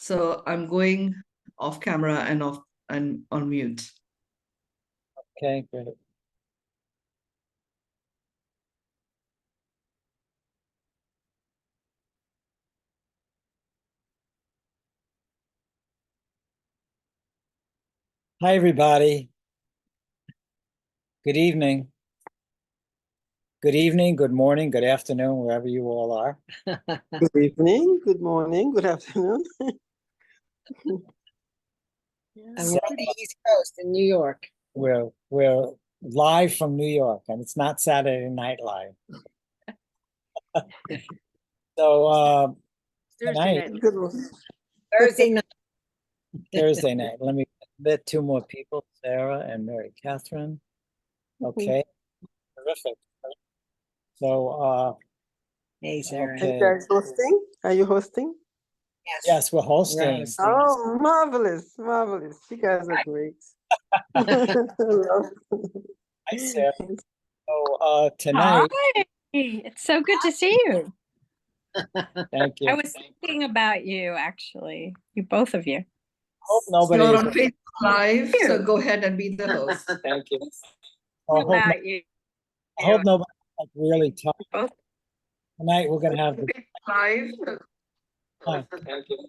So I'm going off camera and on mute. Okay, great. Hi, everybody. Good evening. Good evening, good morning, good afternoon, wherever you all are. Good evening, good morning, good afternoon. And we're on the East Coast in New York. We're live from New York, and it's not Saturday Night Live. So tonight, Good one. Thursday night. Thursday night, let me let two more people, Sarah and Mary Catherine. Okay, terrific. So Hey, Sarah. Are you okay. guys hosting? Are you hosting? Yes, we're hosting. Yes. Oh, marvelous, marvelous. You guys are great. Hi, Sarah. So tonight, Hi, it's so good to see you. thank you. I was thinking about you, actually, you both of you. Hope nobody You're is. on Facebook Live, so Ew. go ahead and be the host. Thank you. I hope, About you. I hope nobody really talk. Both. Tonight we're gonna have the Live. Thank you.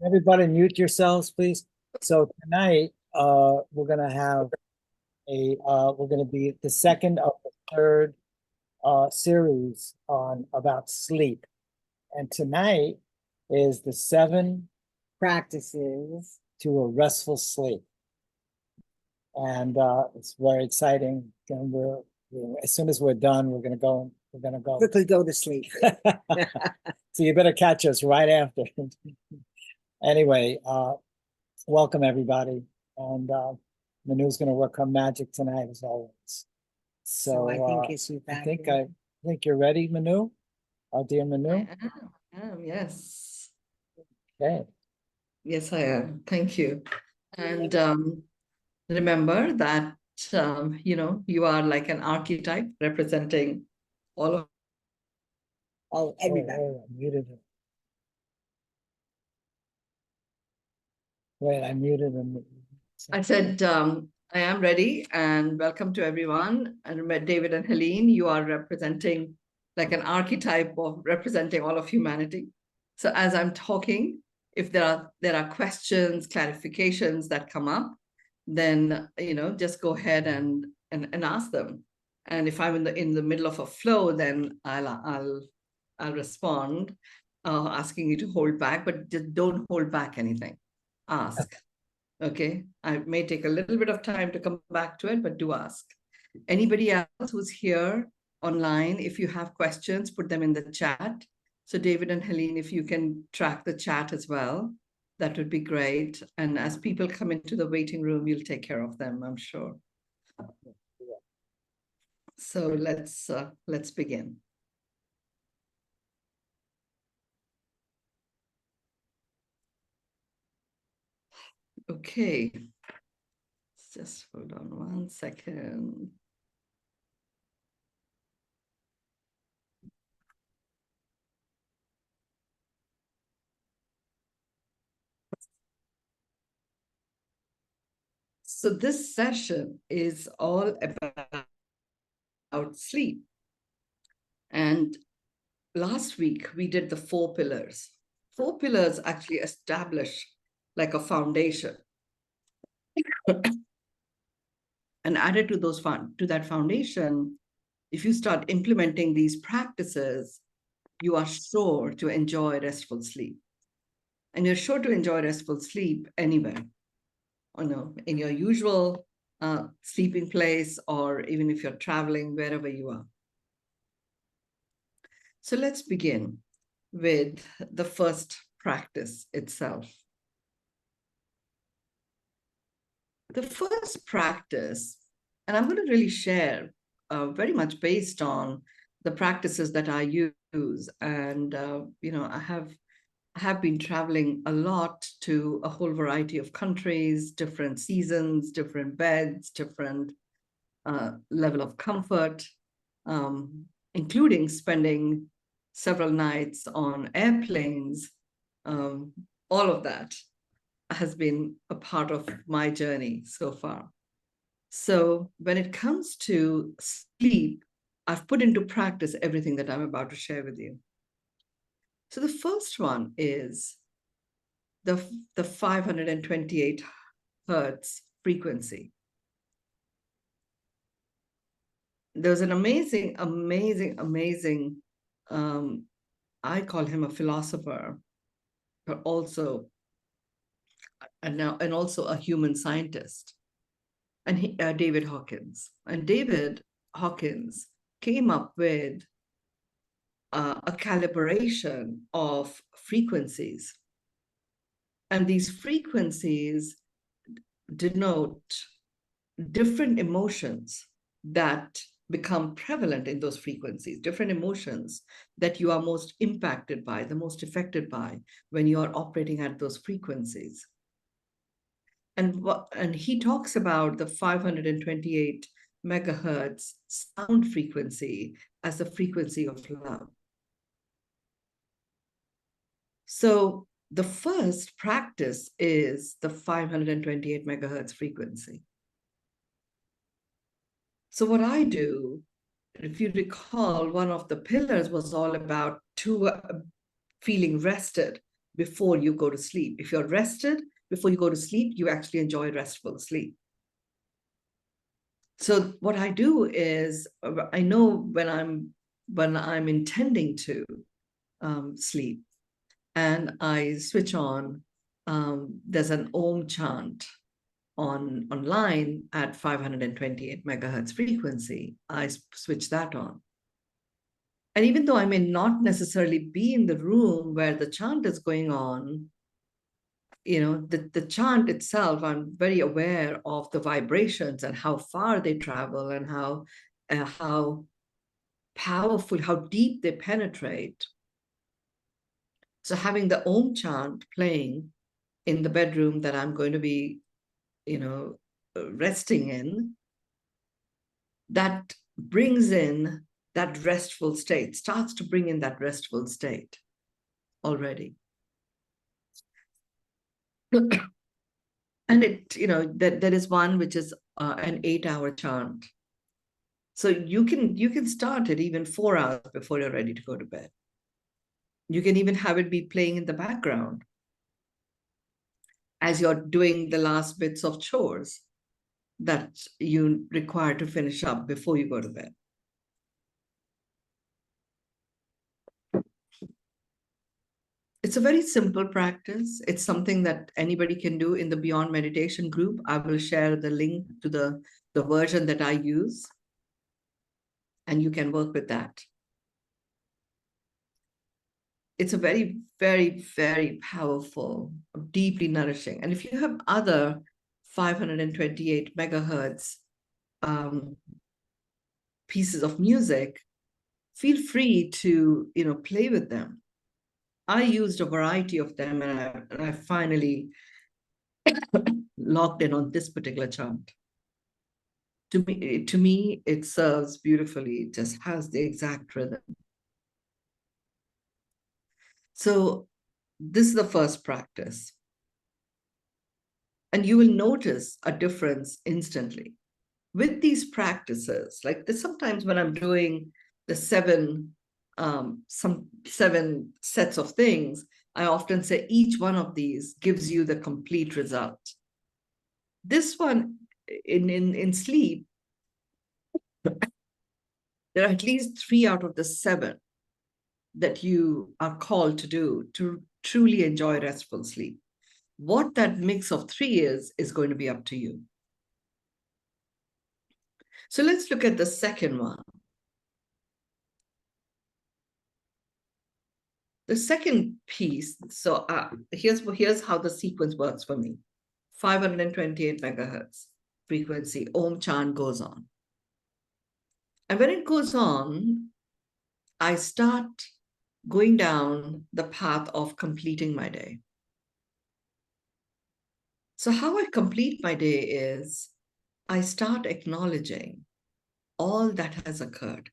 Everybody mute yourselves, please. So tonight, we're gonna have we're gonna be the second of the third series on about sleep. And tonight is the 7 Practices. to a restful sleep. And it's very exciting. And as soon as we're done, we're gonna go. Quickly go to sleep. So you better catch us right after. Anyway, welcome everybody. And Mynoo's gonna work her magic tonight as always. So I think it's you back. I think you're ready, Mynoo? Our dear Mynoo? I am, yes. Okay. Yes, I am. Thank you. And remember that, you are like an archetype representing all of. Oh, everybody. I muted him. Wait, I muted him. I said, I am ready and welcome to everyone. And David and Helene, you are representing like an archetype of representing all of humanity. So as I'm talking, if there are questions, clarifications that come up, then just go ahead and ask them. And if I'm in the middle of a flow, then I'll respond, asking you to hold back, but just don't hold back anything. Ask. Okay, I may take a little bit of time to come back to it, but do ask. Anybody else who's here online, if you have questions, put them in the chat. So David and Helene, if you can track the chat as well, that would be great. And as people come into the waiting room, you'll take care of them, I'm sure. So let's begin. Okay. Just hold on 1 second. So this session is all about sleep. And last week we did the 4 pillars. 4 pillars actually establish like a foundation. And added to that foundation, if you start implementing these practices, you are sure to enjoy restful sleep. And you're sure to enjoy restful sleep anywhere, in your usual sleeping place, or even if you're traveling, wherever you are. So let's begin with the first practice itself. The first practice, and I'm going to really share very much based on the practices that I use. And, I have been traveling a lot to a whole variety of countries, different seasons, different beds, different level of comfort, including spending several nights on airplanes, all of that has been a part of my journey so far. So when it comes to sleep, I've put into practice everything that I'm about to share with you. So the first one is the 528 hertz frequency. There's an amazing, I call him a philosopher, but also, and also a human scientist, and David Hawkins. And David Hawkins came up with a calibration of frequencies. And these frequencies denote different emotions that become prevalent in those frequencies, different emotions that you are most impacted by, the most affected by when you are operating at those frequencies. And he talks about the 528 megahertz sound frequency as the frequency of love. So the first practice is the 528 megahertz frequency. So what I do, if you recall, one of the pillars was all about feeling rested before you go to sleep. If you're rested before you go to sleep, you actually enjoy restful sleep. So what I do is, I know when I'm intending to sleep, and I switch on, there's an Om chant online at 528 megahertz frequency. I switch that on. And even though I may not necessarily be in the room where the chant is going on, the chant itself, I'm very aware of the vibrations and how far they travel and how powerful, how deep they penetrate. So having the Om chant playing in the bedroom that I'm going to be, resting in, that brings in that restful state, starts to bring in that restful state already. And there is one which is an 8-hour chant. So you can start it even 4 hours before you're ready to go to bed. You can even have it be playing in the background as you're doing the last bits of chores that you require to finish up before you go to bed. It's a very simple practice. It's something that anybody can do in the Beyond Meditation group. I will share the link to the version that I use, and you can work with that. It's a very, very, very powerful, deeply nourishing. And if you have other 528 megahertz pieces of music, feel free to play with them. I used a variety of them, and I finally locked in on this particular chant. To me, it serves beautifully. It just has the exact rhythm. So this is the first practice. And you will notice a difference instantly. With these practices, like this, sometimes when I'm doing the seven sets of things, I often say each one of these gives you the complete result. This one, in sleep, there are at least 3 out of the 7 that you are called to do to truly enjoy restful sleep. What that mix of 3 is going to be up to you. So let's look at the second one. The second piece, so here's how the sequence works for me. 528 megahertz frequency, Om chant goes on. And when it goes on, I start going down the path of completing my day. So how I complete my day is I start acknowledging all that has occurred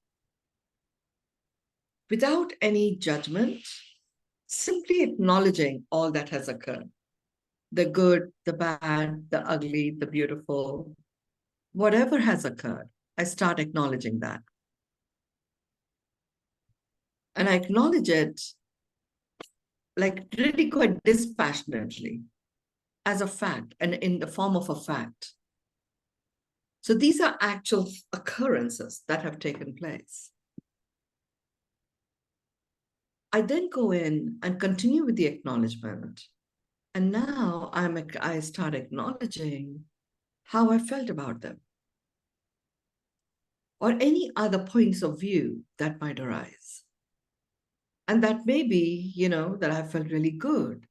without any judgment, simply acknowledging all that has occurred. The good, the bad, the ugly, the beautiful, whatever has occurred, I start acknowledging that. And I acknowledge it like really quite dispassionately as a fact and in the form of a fact. So these are actual occurrences that have taken place. I then go in and continue with the acknowledgement. And now I start acknowledging how I felt about them or any other points of view that might arise. And that may be, that I felt really good,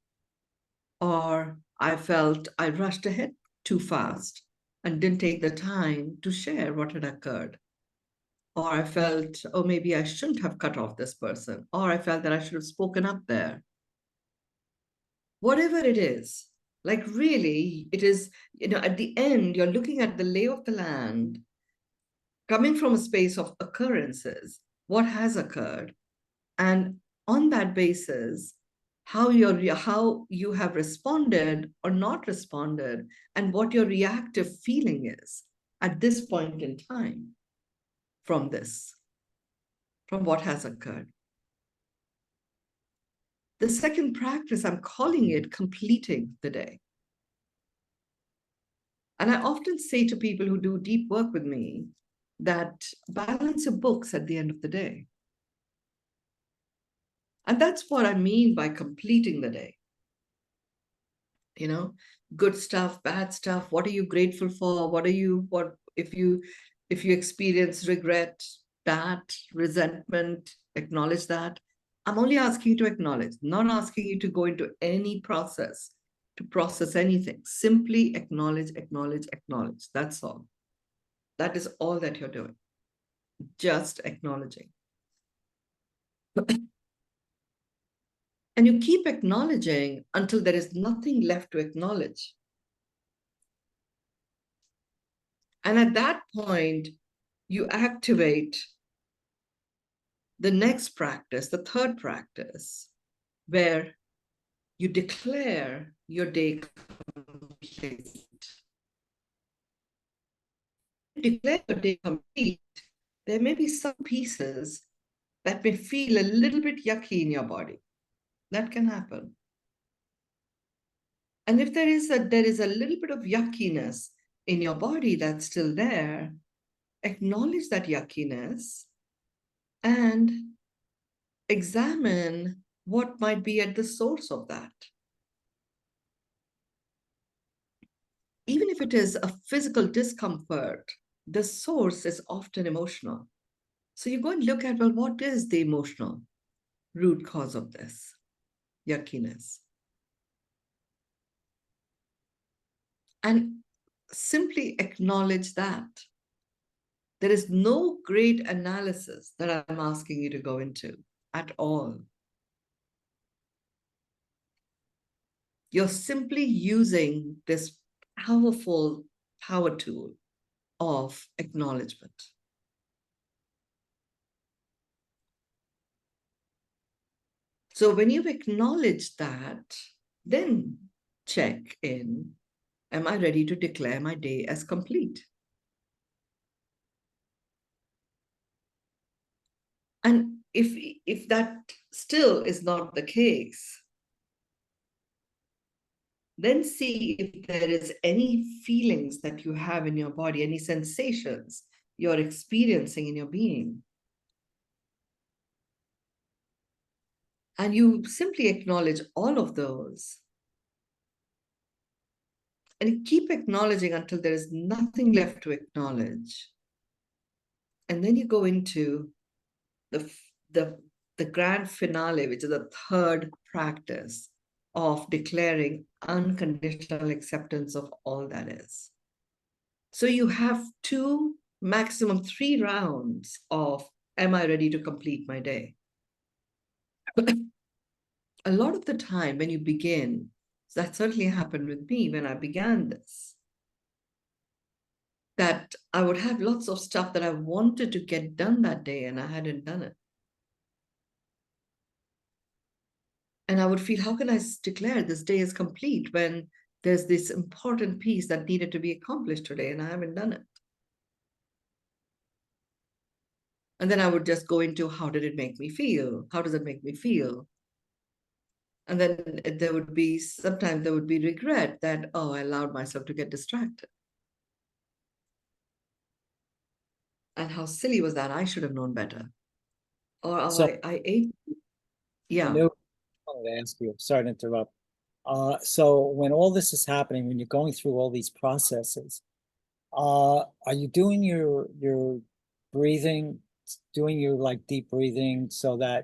or I felt I rushed ahead too fast and didn't take the time to share what had occurred. Or I felt, oh, maybe I shouldn't have cut off this person. Or I felt that I should have spoken up there. Whatever it is, like really, it is, at the end, you're looking at the lay of the land, coming from a space of occurrences, what has occurred, and on that basis, how you have responded or not responded, and what your reactive feeling is at this point in time from what has occurred. The second practice, I'm calling it completing the day. And I often say to people who do deep work with me that balance your books at the end of the day. And that's what I mean by completing the day. Good stuff, bad stuff. What are you grateful for? What if you experience regret, that resentment, acknowledge that. I'm only asking you to acknowledge, not asking you to go into any process to process anything. Simply acknowledge, acknowledge, acknowledge. That's all. That is all that you're doing. Just acknowledging. And you keep acknowledging until there is nothing left to acknowledge. And at that point, you activate the next practice, the third practice, where you declare your day complete. Declare your day complete, there may be some pieces that may feel a little bit yucky in your body. That can happen. And if there is a little bit of yuckiness in your body that's still there, acknowledge that yuckiness and examine what might be at the source of that. Even if it is a physical discomfort, the source is often emotional. So you go and look at, well, what is the emotional root cause of this yuckiness? And simply acknowledge that. There is no great analysis that I'm asking you to go into at all. You're simply using this powerful power tool of acknowledgement. So when you've acknowledged that, then check in, am I ready to declare my day as complete? And if that still is not the case, then see if there is any feelings that you have in your body, any sensations you're experiencing in your being. And you simply acknowledge all of those. And you keep acknowledging until there is nothing left to acknowledge. And then you go into the grand finale, which is the third practice of declaring unconditional acceptance of all that is. So you have 2, maximum 3 rounds of, am I ready to complete my day? A lot of the time when you begin, that certainly happened with me when I began this, that I would have lots of stuff that I wanted to get done that day and I hadn't done it. And I would feel, how can I declare this day is complete when there's this important piece that needed to be accomplished today and I haven't done it? And then I would just go into, how did it make me feel? How does it make me feel? And then there would be, sometimes there would be regret that, oh, I allowed myself to get distracted. And how silly was that? I should have known better. Or oh, So I ate. I Yeah. knew I wanted to ask you, sorry to interrupt. So when all this is happening, when you're going through all these processes, are you doing your breathing, doing your like deep breathing so that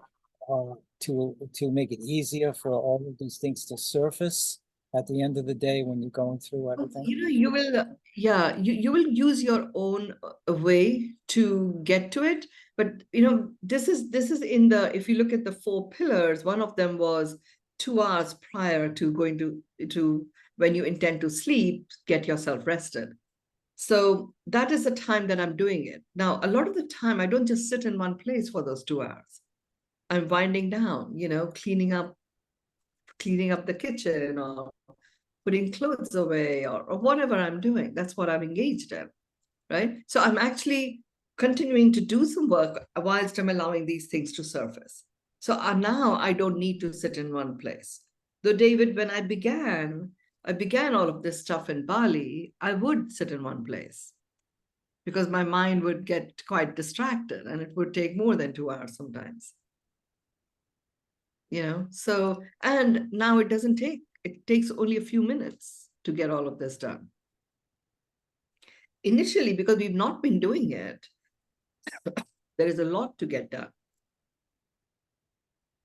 to make it easier for all of these things to surface at the end of the day when you're going through everything? You know, you will, yeah, you will use your own way to get to it. But you know, this is in the, if you look at the 4 pillars, one of them was 2 hours prior to going to when you intend to sleep, get yourself rested. So that is the time that I'm doing it. Now, a lot of the time, I don't just sit in one place for those 2 hours. I'm winding down, you know, cleaning up the kitchen or putting clothes away or whatever I'm doing. That's what I'm engaged in, right? So I'm actually continuing to do some work whilst I'm allowing these things to surface. So now I don't need to sit in one place. Though, David, when I began all of this stuff in Bali, I would sit in one place because my mind would get quite distracted and it would take more than 2 hours sometimes. You know, so, and now it doesn't take, it takes only a few minutes to get all of this done. Initially, because we've not been doing it, there is a lot to get done.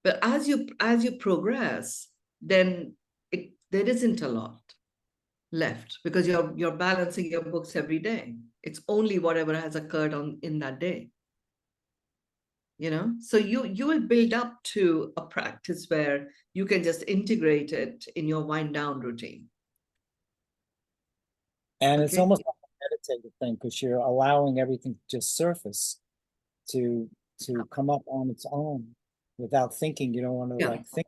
But as you progress, then there isn't a lot left because you're balancing your books every day. It's only whatever has occurred in that day. You know, so you will build up to a practice where you can just integrate it in your wind down routine. And it's Okay. almost like a meditative thing because you're allowing everything to just surface to come up on its own without thinking. You don't want to Yeah. like think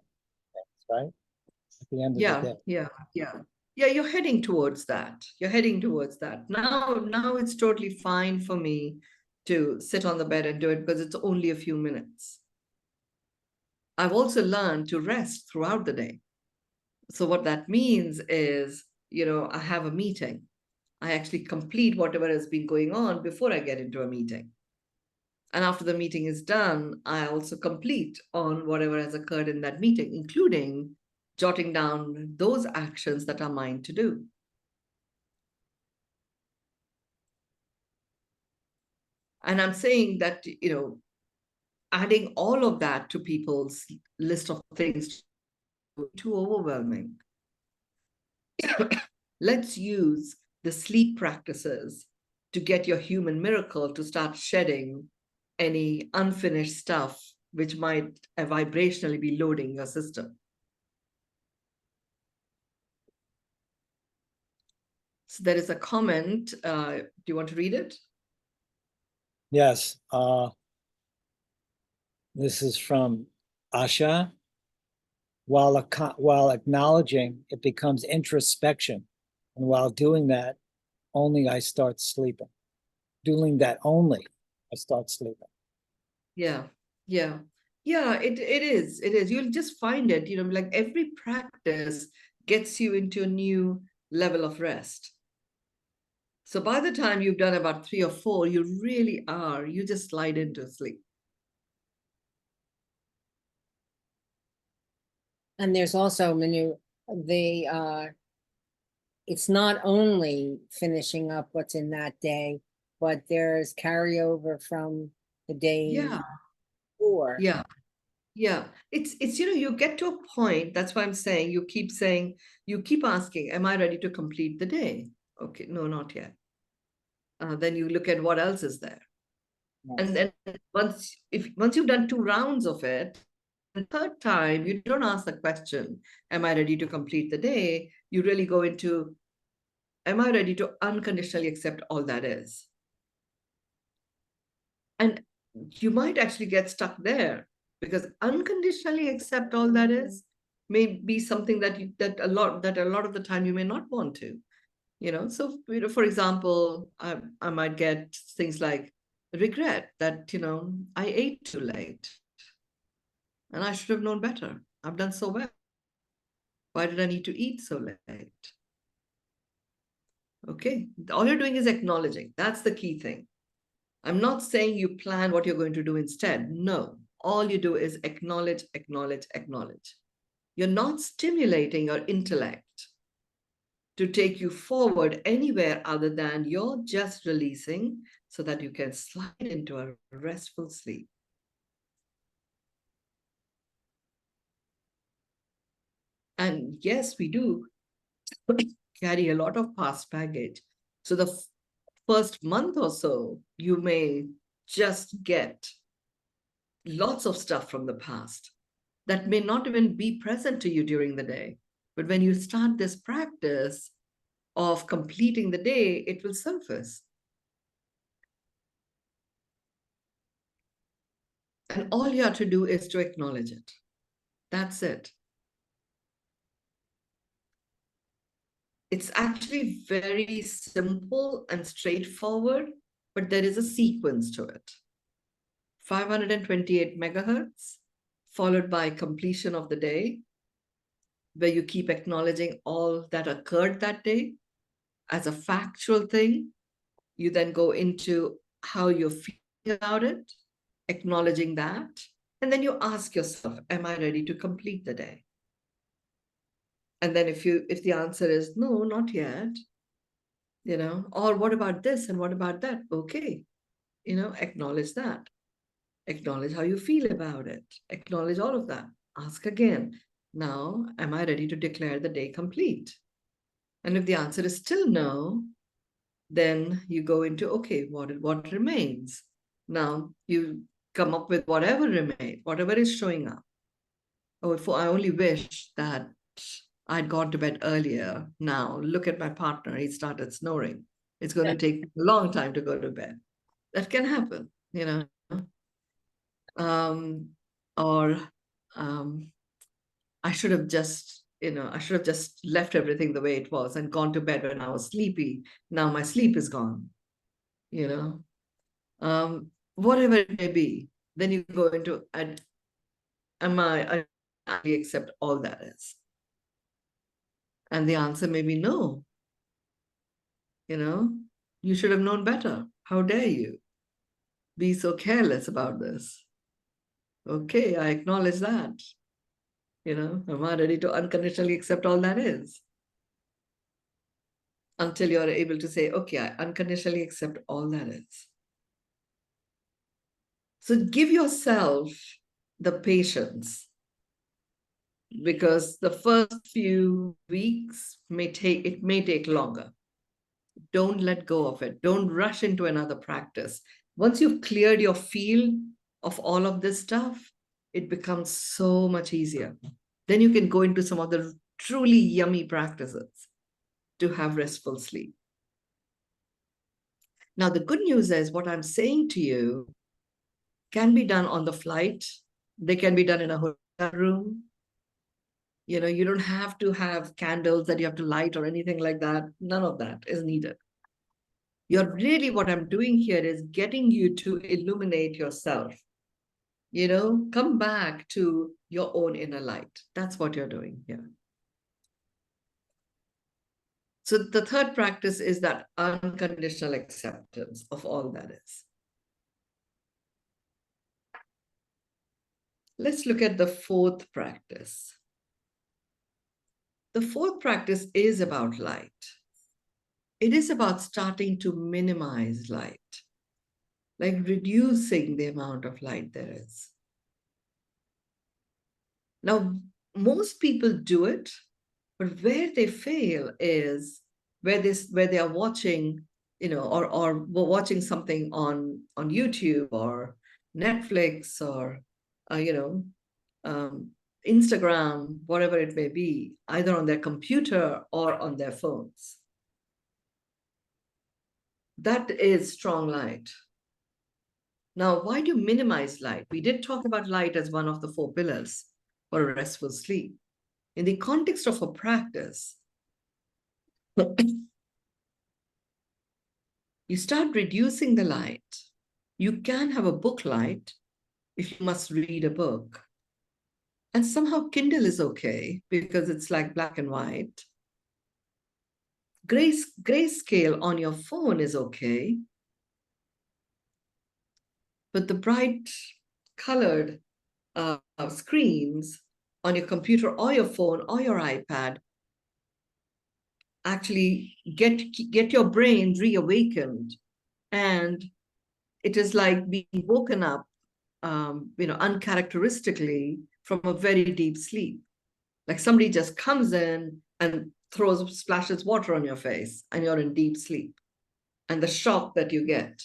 things, right? At the end of Yeah, the day. yeah, you're heading towards that. You're heading towards that. Now it's totally fine for me to sit on the bed and do it because it's only a few minutes. I've also learned to rest throughout the day. So what that means is, you know, I have a meeting. I actually complete whatever has been going on before I get into a meeting. And after the meeting is done, I also complete on whatever has occurred in that meeting, including jotting down those actions that are mine to do. And I'm saying that, you know, adding all of that to people's list of things too overwhelming. Let's use the sleep practices to get your human miracle to start shedding any unfinished stuff which might vibrationally be loading your system. So there is a comment. Do you want to read it? Yes. This is from Asha. While acknowledging, it becomes introspection. And while doing that, only I start sleeping. Doing that only, I start sleeping. Yeah, yeah. Yeah, it is. It is. You'll just find it, you know, like every practice gets you into a new level of rest. So by the time you've done about 3 or 4, you just slide into sleep. And there's also, Mynoo, it's not only finishing up what's in that day, but there's carryover from the day Yeah, before. yeah, yeah. It's, you know, you get to a point, that's why I'm saying, you keep asking, am I ready to complete the day? Okay, no, not yet. Then you look at what else is there. Yes. And then once you've done 2 rounds of it, the third time, you don't ask the question, am I ready to complete the day? You really go into, am I ready to unconditionally accept all that is? And you might actually get stuck there because unconditionally accept all that is may be something that that a lot of the time you may not want to, So, for example, I might get things like regret that, I ate too late and I should have known better. I've done so well. Why did I need to eat so late? Okay, all you're doing is acknowledging. That's the key thing. I'm not saying you plan what you're going to do instead. No, all you do is acknowledge, acknowledge, acknowledge. You're not stimulating your intellect to take you forward anywhere other than you're just releasing so that you can slide into a restful sleep. And yes, we do carry a lot of past baggage. So the first month or so, you may just get lots of stuff from the past that may not even be present to you during the day. But when you start this practice of completing the day, it will surface. And all you have to do is to acknowledge it. That's it. It's actually very simple and straightforward, but there is a sequence to it. 528 megahertz, followed by completion of the day, where you keep acknowledging all that occurred that day as a factual thing. You then go into how you feel about it, acknowledging that, and then you ask yourself, am I ready to complete the day? And then if the answer is no, not yet, or what about this and what about that? Okay, acknowledge that. Acknowledge how you feel about it. Acknowledge all of that. Ask again. Now, am I ready to declare the day complete? And if the answer is still no, then you go into, okay, what remains? Now you come up with whatever remains, whatever is showing up. Oh, if I only wish that I'd gone to bed earlier. Now look at my partner, he started snoring. It's going to take a long time to go to bed. That can happen, or I should have just left everything the way it was and gone to bed when I was sleepy. Now my sleep is gone, whatever it may be. Then you go into, I accept all that is? And the answer may be no. You should have known better. How dare you be so careless about this? Okay, I acknowledge that. I'm not ready to unconditionally accept all that is. Until you're able to say, okay, I unconditionally accept all that is. So give yourself the patience, because the first few weeks may take longer. Don't let go of it. Don't rush into another practice. Once you've cleared your field of all of this stuff, it becomes so much easier. Then you can go into some of the truly yummy practices to have restful sleep. Now, the good news is what I'm saying to you can be done on the flight. They can be done in a hotel room. You don't have to have candles that you have to light or anything like that. None of that is needed. What I'm doing here is getting you to illuminate yourself. Come back to your own inner light. That's what you're doing here. So the third practice is that unconditional acceptance of all that is. Let's look at the fourth practice. The fourth practice is about light. It is about starting to minimize light, like reducing the amount of light there is. Now, most people do it, but where they fail is where they are watching, or watching something on YouTube or Netflix or, Instagram, whatever it may be, either on their computer or on their phones. That is strong light. Now, why do you minimize light? We did talk about light as one of the 4 pillars for a restful sleep. in the context of a practice, you start reducing the light. You can have a book light if you must read a book. And somehow Kindle is okay because it's like black and white. Grayscale on your phone is okay. But the bright colored screens on your computer or your phone or your iPad actually get your brain reawakened. And it is like being woken up, uncharacteristically from a very deep sleep. Like somebody just comes in and splashes water on your face and you're in deep sleep. And the shock that you get,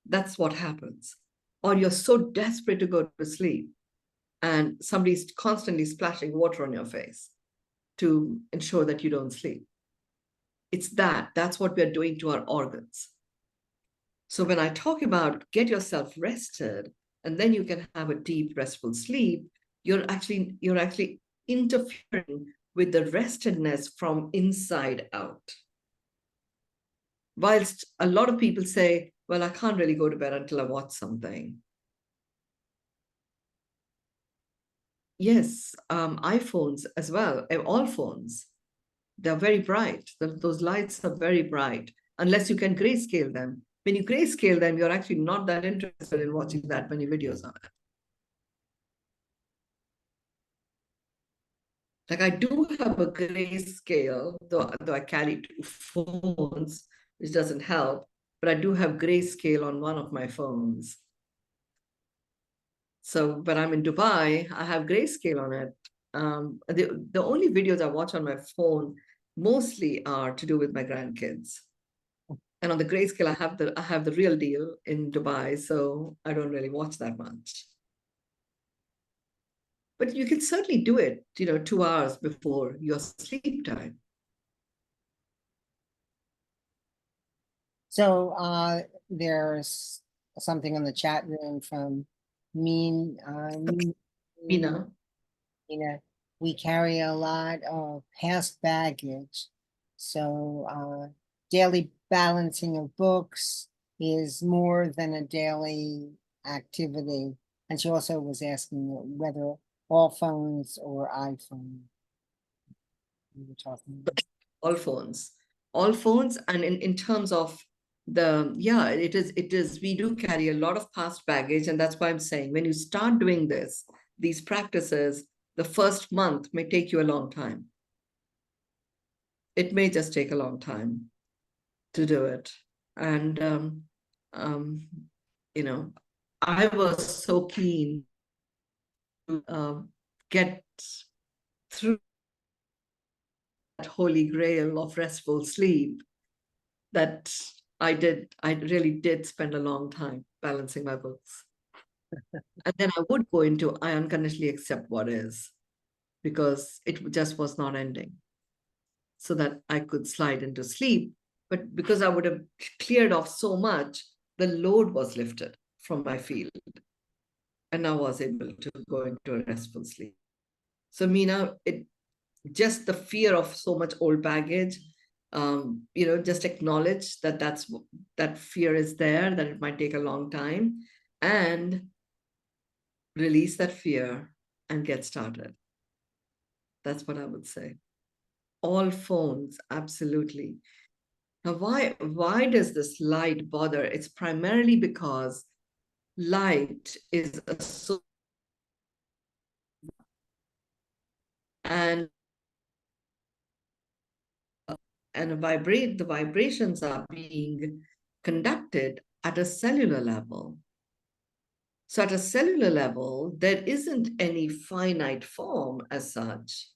that's what happens. Or you're so desperate to go to sleep and somebody's constantly splashing water on your face to ensure that you don't sleep. That's what we're doing to our organs. So when I talk about get yourself rested, and then you can have a deep, restful sleep, you're actually interfering with the restedness from inside out. Whilst a lot of people say, well, I can't really go to bed until I watch something. Yes, iPhones as well, all phones, they're very bright. Those lights are very bright, unless you can grayscale them. When you grayscale them, you're actually not that interested in watching that many videos on it. Like I do have a grayscale, though I carry 2 phones, which doesn't help, but I do have grayscale on one of my phones. So when I'm in Dubai, I have grayscale on it. The only videos I watch on my phone mostly are to do with my grandkids. And on the grayscale, I have the real deal in Dubai, so I don't really watch that much. But you can certainly do it, 2 hours before your sleep time. So there's something in the chat room from Mina. We carry a lot of past baggage. So daily balancing of books is more than a daily activity. And she also was asking whether all phones or iPhone. We were talking about. All phones. And in terms of it is, we do carry a lot of past baggage. And that's why I'm saying when you start doing these practices, the first month may take you a long time. It may just take a long time to do it. And, I was so keen to get through that holy grail of restful sleep that I really did spend a long time balancing my books. And then I would go into, I unconditionally accept what is, because it just was not ending. So that I could slide into sleep. But because I would have cleared off so much, the load was lifted from my field. And I was able to go into a restful sleep. So Mina, just the fear of so much old baggage, just acknowledge that fear is there, that it might take a long time, and release that fear and get started. That's what I would say. All phones, absolutely. Now, why does this light bother? It's primarily because light is a and the vibrations are being conducted at a cellular level. So at a cellular level, there isn't any finite form as such.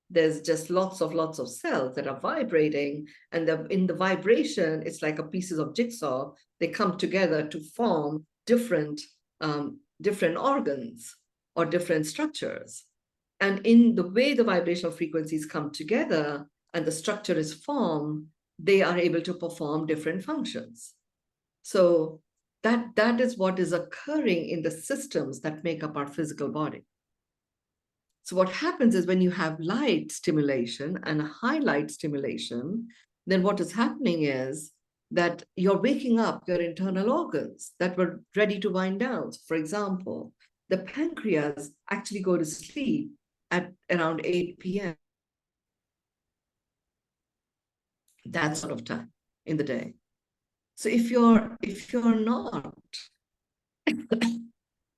There's just lots of cells that are vibrating, and in the vibration, it's like a pieces of jigsaw. They come together to form different organs or different structures. And in the way the vibrational frequencies come together and the structure is formed, they are able to perform different functions. So that is what is occurring in the systems that make up our physical body. So what happens is when you have light stimulation and high light stimulation, then what is happening is that you're waking up your internal organs that were ready to wind down. For example, the pancreas actually go to sleep at around 8 p.m. That sort of time in the day. So if you're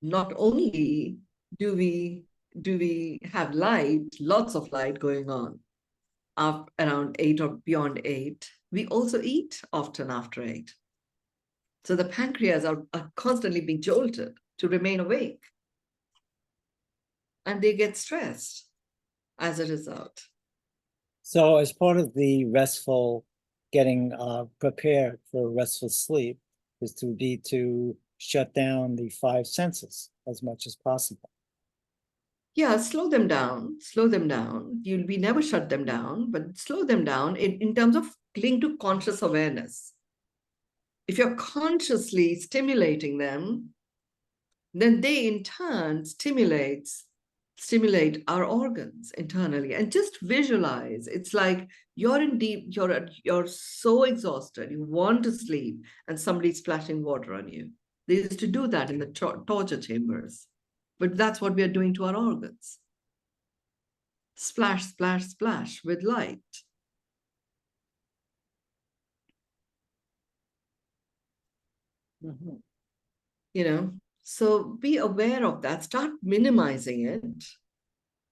not only do we have light, lots of light going on up around 8 or beyond 8, we also eat often after 8. So the pancreas are constantly being jolted to remain awake. And they get stressed as a result. So as part of the restful, getting prepared for restful sleep is to shut down the five senses as much as possible. Yeah, slow them down, slow them down. We never shut them down, but slow them down in terms of linked to conscious awareness. If you're consciously stimulating them, then they in turn stimulate our organs internally. And just visualize, it's like you're so exhausted, you want to sleep, and somebody's splashing water on you. They used to do that in the torture chambers, but that's what we are doing to our organs. Splash, splash, splash with light. Mhm. You know, so be aware of that, start minimizing it.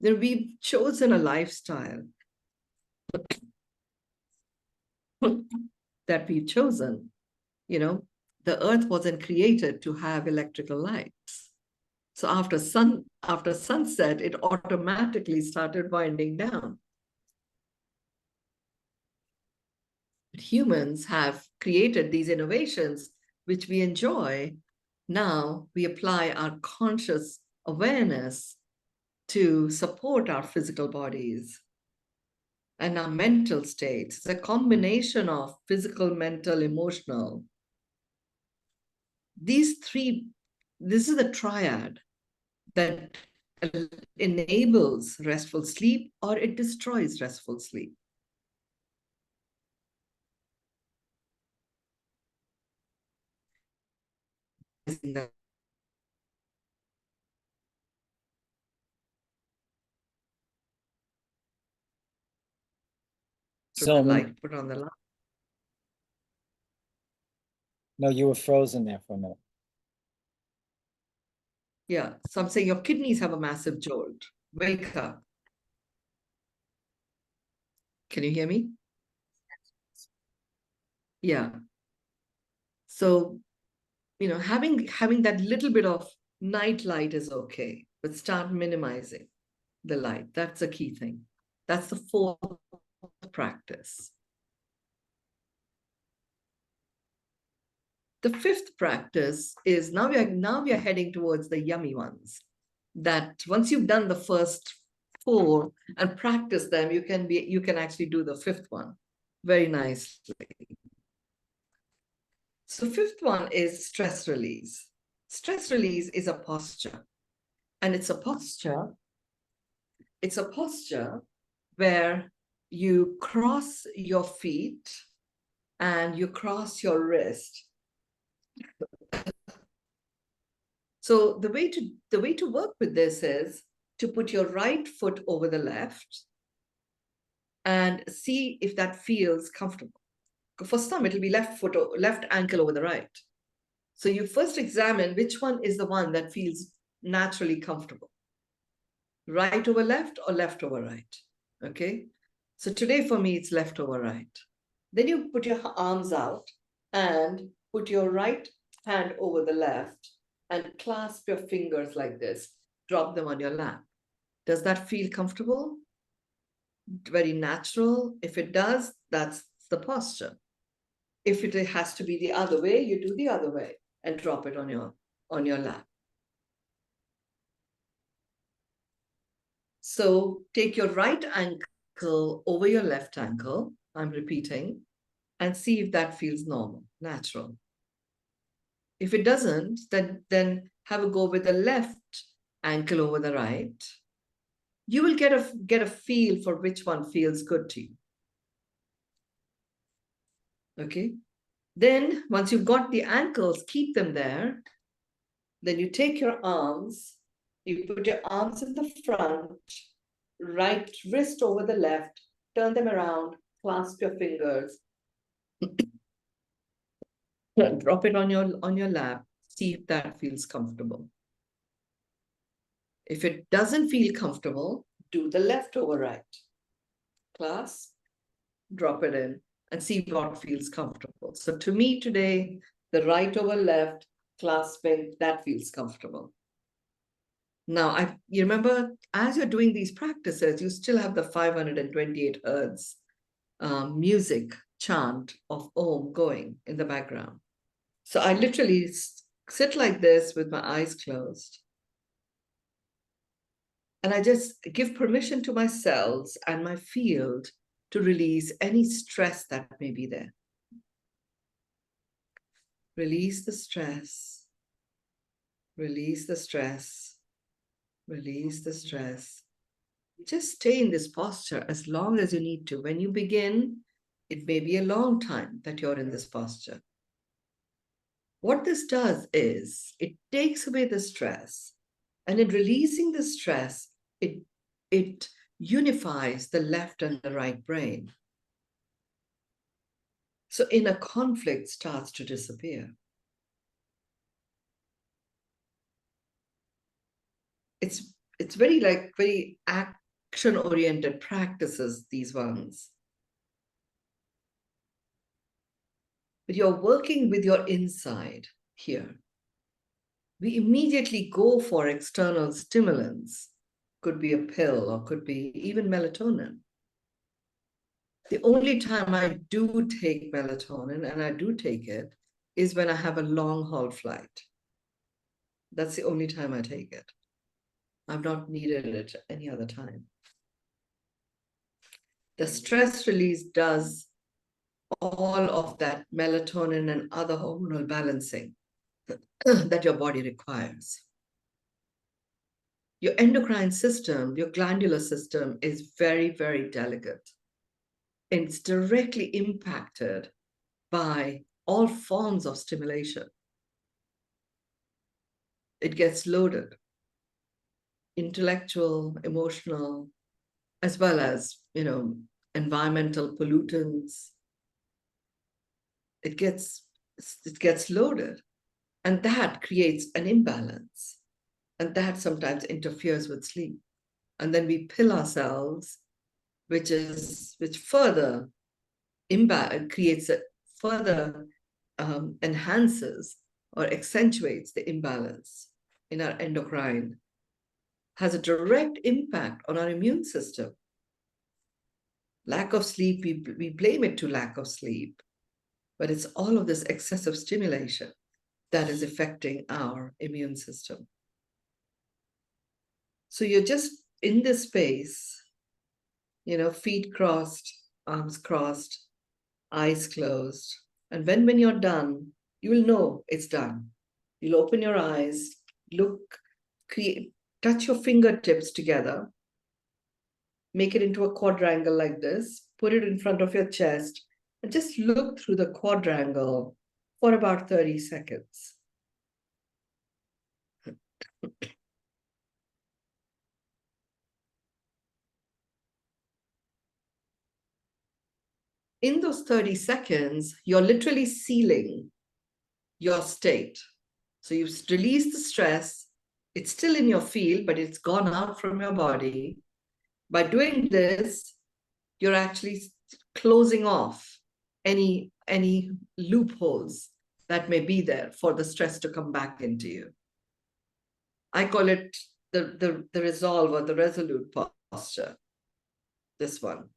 Then we've chosen a lifestyle that we've chosen. You know, the earth wasn't created to have electrical lights. So after sunset, it automatically started winding down. But humans have created these innovations, which we enjoy. Now we apply our conscious awareness to support our physical bodies and our mental states. It's a combination of physical, mental, emotional. These three, this is a triad that enables restful sleep or it destroys restful sleep. So, light, put on the light. no, you were frozen there for a minute. Yeah, so I'm saying your kidneys have a massive jolt. Wake up. Can you hear me? Yeah. So, you know, having that little bit of night light is okay, but start minimizing the light. That's a key thing. That's the fourth practice. The fifth practice is now we are heading towards the yummy ones. That once you've done the first four and practice them, you can actually do the fifth one very nicely. So fifth one is stress release. Stress release is a posture, and it's a posture where you cross your feet and you cross your wrist. So the way to work with this is to put your right foot over the left and see if that feels comfortable. For some, it'll be left ankle over the right. So you first examine which one is the one that feels naturally comfortable. Right over left or left over right. Okay. So today for me, it's left over right. Then you put your arms out and put your right hand over the left and clasp your fingers like this. Drop them on your lap. Does that feel comfortable? Very natural? If it does, that's the posture. If it has to be the other way, you do the other way and drop it on your lap. So take your right ankle over your left ankle. I'm repeating, and see if that feels normal, natural. If it doesn't, then have a go with the left ankle over the right you will get a feel for which one feels good to you. Okay. Then once you've got the ankles, keep them there. Then you take your arms, you put your arms in the front, right wrist over the left, turn them around, clasp your fingers, drop it on your lap, see if that feels comfortable. If it doesn't feel comfortable, do the left over right. Clasp, drop it in, and see what feels comfortable. So to me today, the right over left, clasping, that feels comfortable. Now, you remember, as you're doing these practices, you still have the 528 hertz music chant of Om going in the background. So I literally sit like this with my eyes closed. And I just give permission to my cells and my field to release any stress that may be there. Release the stress. Release the stress. Release the stress. Just stay in this posture as long as you need to. When you begin, it may be a long time that you're in this posture. What this does is it takes away the stress, and in releasing the stress, it unifies the left and the right brain. So inner conflict starts to disappear. It's very action-oriented practices, these ones. But you're working with your inside here. We immediately go for external stimulants. Could be a pill or could be even melatonin. The only time I do take melatonin, and I do take it, is when I have a long haul flight. That's the only time I take it. I've not needed it any other time. The stress release does all of that melatonin and other hormonal balancing that your body requires. Your endocrine system, your glandular system is very, very delicate. It's directly impacted by all forms of stimulation. It gets loaded, intellectual, emotional, as well as, environmental pollutants. It gets loaded, and that creates an imbalance, and that sometimes interferes with sleep. And then we pill ourselves, which further creates a further enhances or accentuates the imbalance in our endocrine, has a direct impact on our immune system. Lack of sleep, we blame it to lack of sleep, but it's all of this excessive stimulation that is affecting our immune system. So you're just in this space, feet crossed, arms crossed, eyes closed. And when you're done, you will know it's done. You'll open your eyes, touch your fingertips together, make it into a quadrangle like this, put it in front of your chest, and just look through the quadrangle for about 30 seconds. In those 30 seconds, you're literally sealing your state. So you've released the stress. It's still in your field, but it's gone out from your body. By doing this, you're actually closing off any loopholes that may be there for the stress to come back into you. I call it the resolve or the resolute posture, this one.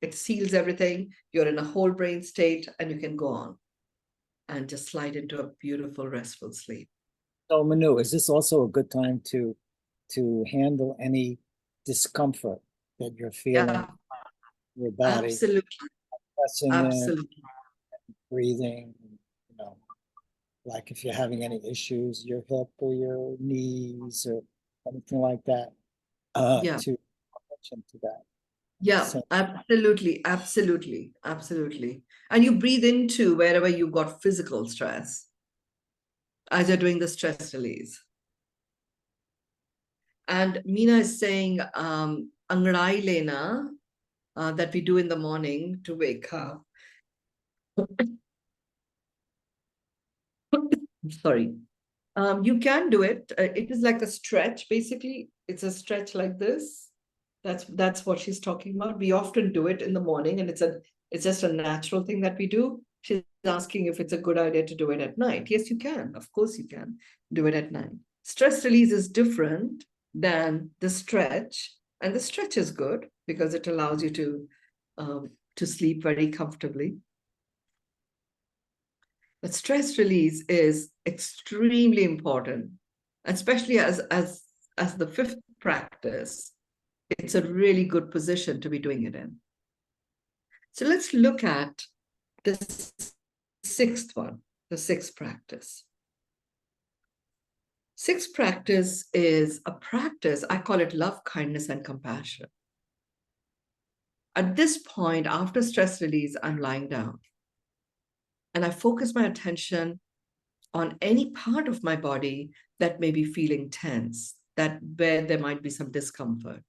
It seals everything. You're in a whole brain state, and you can go on and just slide into a beautiful, restful sleep. So Mynoo, is this also a good time to handle any discomfort that you're feeling in your body? Absolutely. Pressing Absolutely. in, breathing, like if you're having any issues, your hip or your knees or anything like that, Yeah. to attention to that. Yeah, So- absolutely, absolutely, absolutely. And you breathe into wherever you've got physical stress as you're doing the stress release. And Meena is saying, Angrai Lena, that we do in the morning to wake up. Sorry. You can do it. It is like a stretch, basically. It's a stretch like this. That's what she's talking about. We often do it in the morning, and it's just a natural thing that we do. She's asking if it's a good idea to do it at night. Yes, you can. Of course, you can do it at night. Stress release is different than the stretch, and the stretch is good because it allows you to sleep very comfortably. But stress release is extremely important, especially as the fifth practice. It's a really good position to be doing it in. So let's look at the sixth one, the sixth practice. Sixth practice is a practice, I call it love, kindness, and compassion. At this point, after stress release, I'm lying down. And I focus my attention on any part of my body that may be feeling tense, that where there might be some discomfort.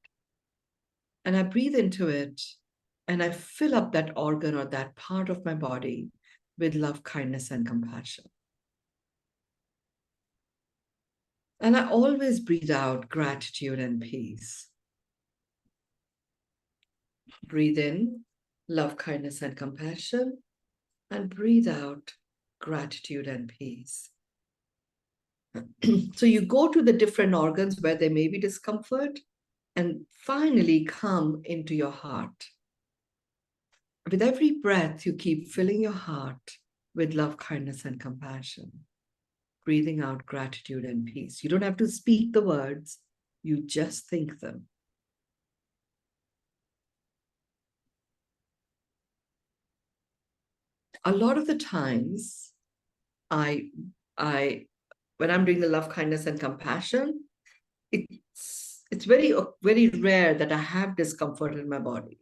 And I breathe into it and I fill up that organ or that part of my body with love, kindness, and compassion. And I always breathe out gratitude and peace. Breathe in love, kindness, and compassion, and breathe out gratitude and peace. So you go to the different organs where there may be discomfort and finally come into your heart. With every breath, you keep filling your heart with love, kindness, and compassion, breathing out gratitude and peace. You don't have to speak the words, you just think them. A lot of the times, when I'm doing the love, kindness, and compassion, it's very rare that I have discomfort in my body.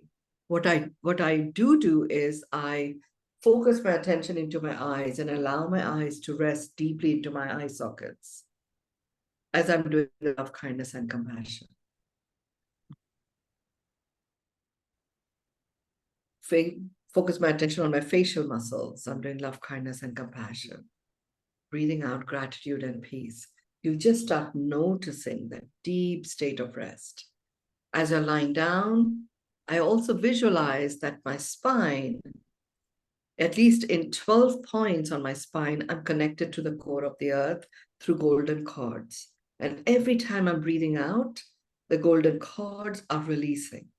What I do is I focus my attention into my eyes and allow my eyes to rest deeply into my eye sockets as I'm doing the love, kindness, and compassion. Focus my attention on my facial muscles. I'm doing love, kindness, and compassion. Breathing out gratitude and peace. You just start noticing that deep state of rest. As you're lying down, I also visualize that my spine, at least in 12 points on my spine, I'm connected to the core of the earth through golden cords. And every time I'm breathing out, the golden cords are releasing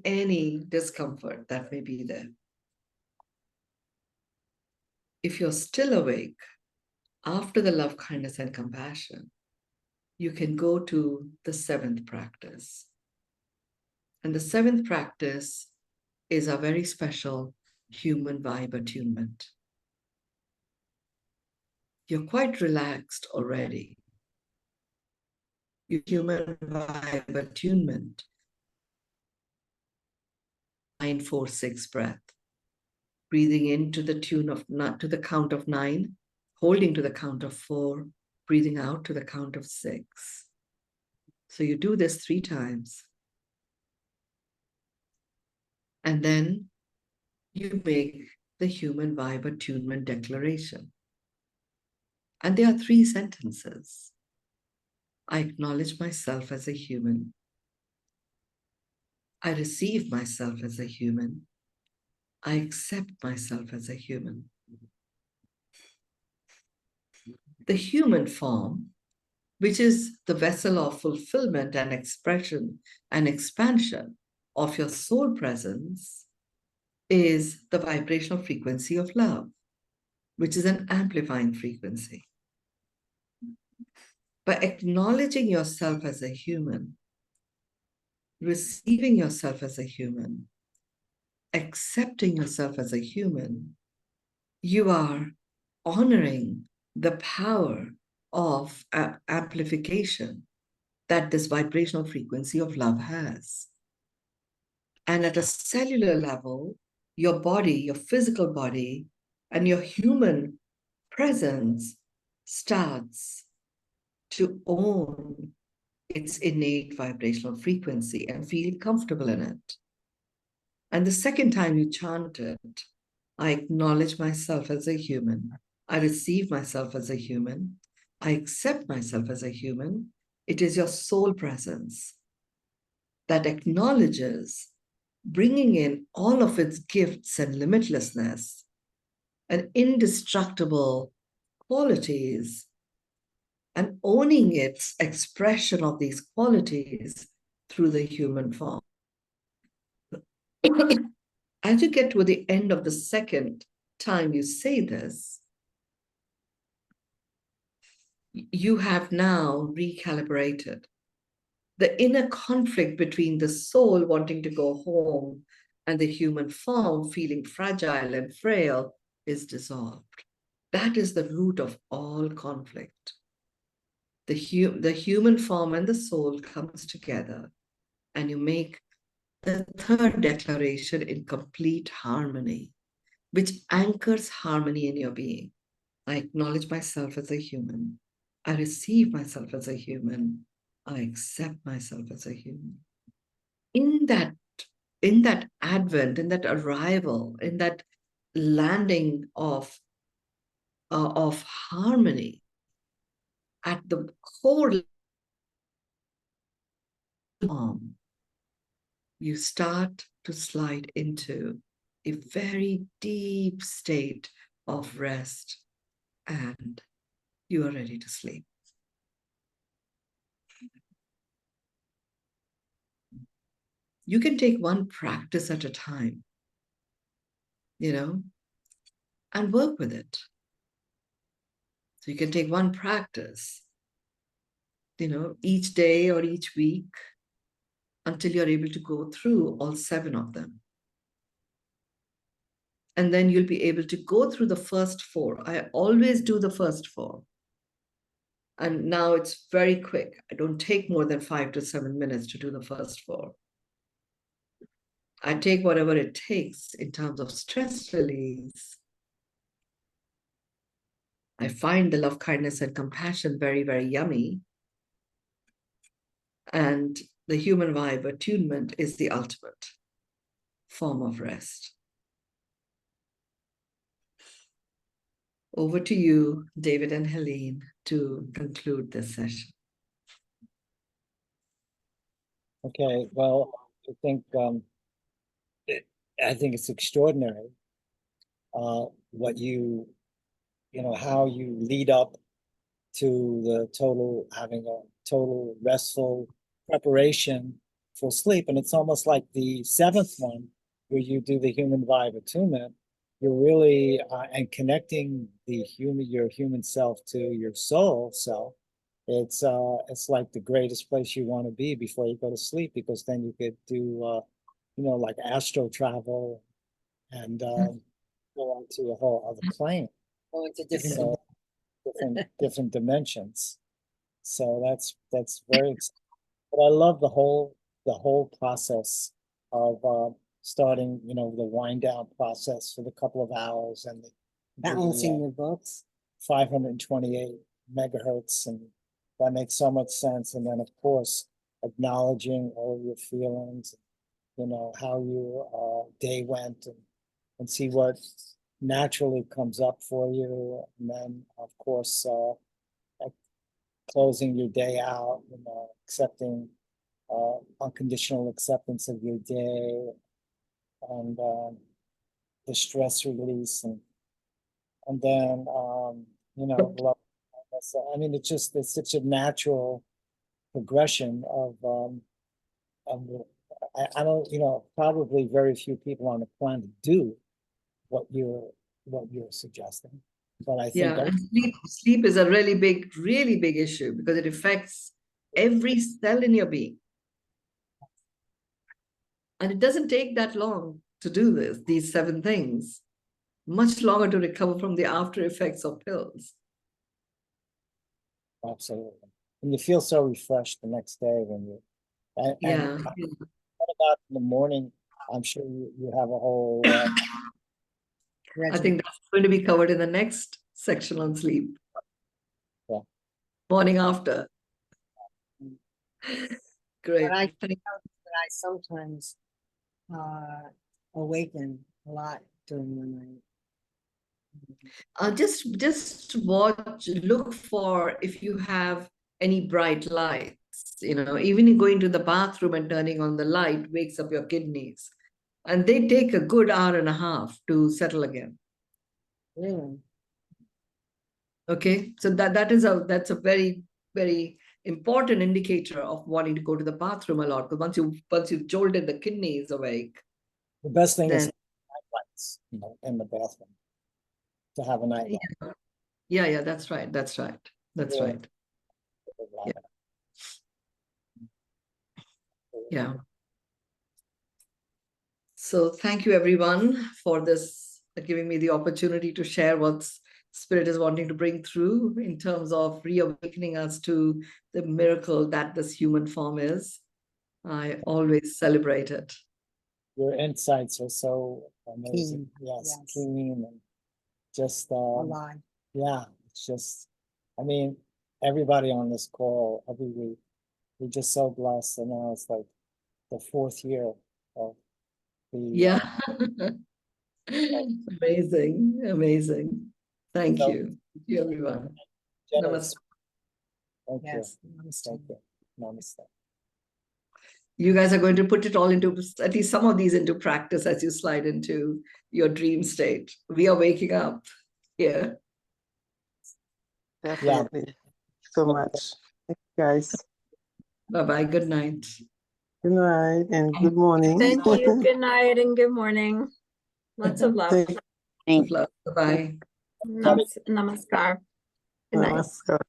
any discomfort that may be there. If you're still awake after the love, kindness, and compassion, you can go to the seventh practice. And the seventh practice is a very special human vibe attunement. You're quite relaxed already. Your human vibe attunement. 9-4-6 breath. Breathing into the tune of to the count of 9, holding to the count of 4, breathing out to the count of 6. So you do this 3 times. And then you make the human vibe attunement declaration. And there are 3 sentences. I acknowledge myself as a human. I receive myself as a human. I accept myself as a human. The human form, which is the vessel of fulfillment and expression and expansion of your soul presence, is the vibrational frequency of love, which is an amplifying frequency. By acknowledging yourself as a human, receiving yourself as a human, accepting yourself as a human, you are honoring the power of amplification that this vibrational frequency of love has. And at a cellular level, your body, your physical body, and your human presence starts to own its innate vibrational frequency and feel comfortable in it. And the second time you chant it, I acknowledge myself as a human. I receive myself as a human. I accept myself as a human. It is your soul presence that acknowledges bringing in all of its gifts and limitlessness and indestructible qualities and owning its expression of these qualities through the human form. As you get to the end of the second time you say this, you have now recalibrated. The inner conflict between the soul wanting to go home and the human form feeling fragile and frail is dissolved. That is the root of all conflict. The human form and the soul comes together, and you make the third declaration in complete harmony, which anchors harmony in your being. I acknowledge myself as a human. I receive myself as a human. I accept myself as a human. In that advent, in that arrival, in that landing of harmony, at the core you start to slide into a very deep state of rest, and you are ready to sleep. You can take one practice at a time, and work with it. So you can take one practice, each day or each week until you're able to go through all 7 of them. And then you'll be able to go through the first 4. I always do the first 4. And now it's very quick. I don't take more than 5 to 7 minutes to do the first 4. I take whatever it takes in terms of stress release. I find the love, kindness, and compassion very, very yummy. And the human vibe attunement is the ultimate form of rest. Over to you, David and Helene, to conclude this session. Okay, well, I think it's extraordinary what how you lead up to having a total restful preparation for sleep. And it's almost like the 7th one where you do the human vibe attunement. You're really and connecting your human self to your soul self. It's like the greatest place you want to be before you go to sleep, because then you could do like astral travel and go on to a whole other plane. Go into different. different dimensions. So that's very exciting. But I love the whole process of starting, the wind down process for the couple of hours and Balancing your books. 528 megahertz, and that makes so much sense. And then of course acknowledging all your feelings, how your day went, and see what naturally comes up for you. And then of course closing your day out, accepting unconditional acceptance of your day, and the stress release, and then love. I mean, it's such a natural progression of I don't, probably very few people on the planet do what you're suggesting. But I think sleep is a really big issue, because it affects every cell in your being. And it doesn't take that long to do these 7 things. Much longer to recover from the after effects of pills. Absolutely. and you feel so refreshed the next day when you, and Yeah. what about in the morning? I'm sure you have a whole, I think that's going to be covered in the next section on sleep. Yeah. Morning after. Great. But I found that I sometimes awaken a lot during the night. Just watch, look for if you have any bright lights. Even going to the bathroom and turning on the light wakes up your kidneys, and they take a good hour and a half to settle again. Really? Okay, so that's a very, very important indicator of wanting to go to the bathroom a lot. Because once you've jolted the kidneys awake, the best thing is then night lights, in the bathroom. To have a night light. yeah, that's right. That's right. That's right. Yeah. So thank you everyone for this, giving me the opportunity to share what Spirit is wanting to bring through in terms of reawakening us to the miracle that this human form is. I always celebrate it. Your insights are so amazing. Keen, Yes, yes. keen and just Alive. yeah, it's just, I mean, everybody on this call every week, we're just so blessed, and now it's like the 4th year of the Yeah. Amazing, amazing. Thank So- you. Thank you, everyone. generous. Namaste. Thank you. Yes. Thank you. Namaste. You guys are going to put it all into, at least some of these into practice as you slide into your dream state. We are waking up here. Definitely. So much. Thank you, guys. Bye-bye. Good night. Good night and good morning. Thank you. Good night and good morning. Lots of love. Thank Love. Bye-bye. Namaskar. Good night. Namaskar.